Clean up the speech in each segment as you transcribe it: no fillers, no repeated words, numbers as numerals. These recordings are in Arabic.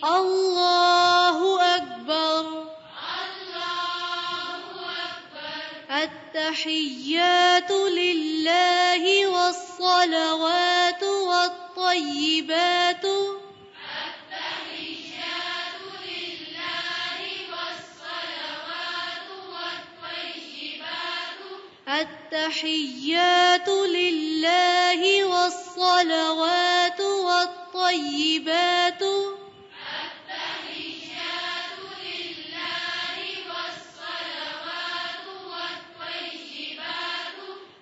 الله أكبر. التحيات لله والصلوات والطيبات التحيات لله والصلوات والطيبات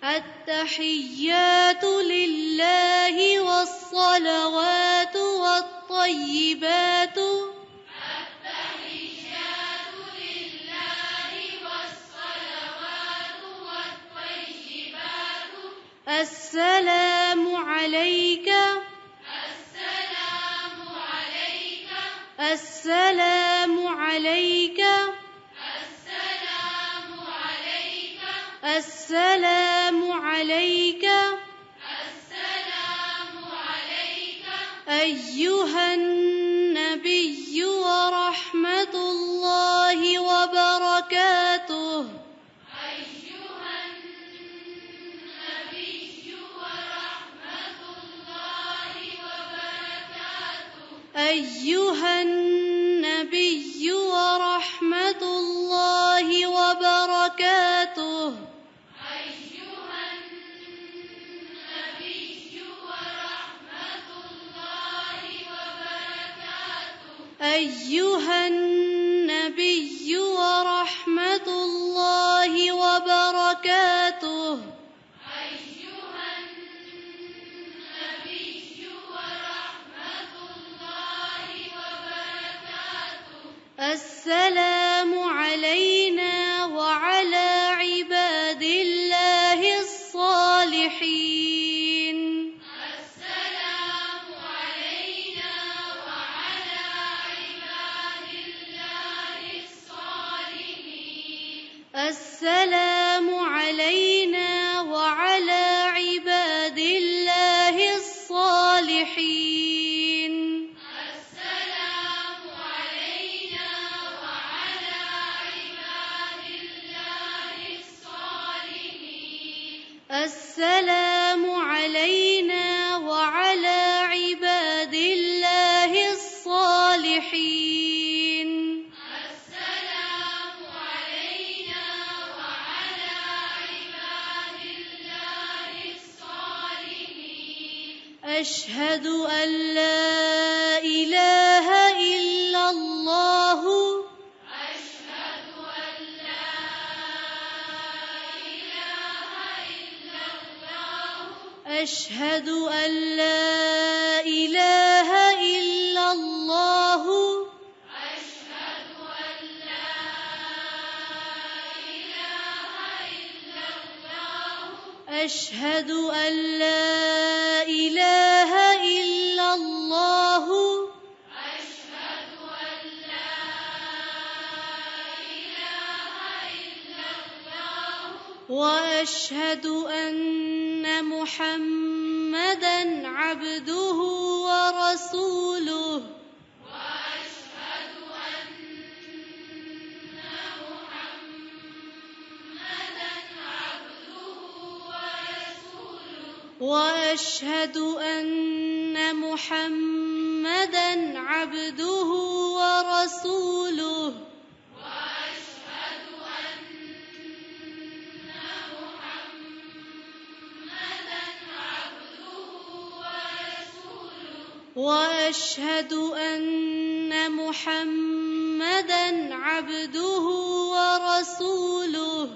التحيات لله والصلوات والطيبات السلام عليك السلام عليك السلام عليك أيها النبي ورحمة الله وبركاته. أيها النبي ورحمة الله وبركاته. أيها النبي ورحمة الله وبركاته. السلام علينا وعلى عباد الله الصالحين. السلام علينا وعلى عباد الله الصالحين. السلام علينا وعلى عباد الله الصالحين. السلام علينا وعلى عباد الله الصالحين. السلام علينا وعلى عباد الله الصالحين. أشهد أن لا إله إلا الله. أشهد أن لا إله إلا الله. أشهد أن لا إله إلا الله. أشهد أن لا إله إلا الله. أشهد أن لا إله إلا الله. وأشهد أن محمدًا عبده ورسوله. وأشهد أن محمدًا عبده ورسوله. وأشهد أن محمدًا عبده ورسوله. وأشهد أن محمدًا عبده ورسوله.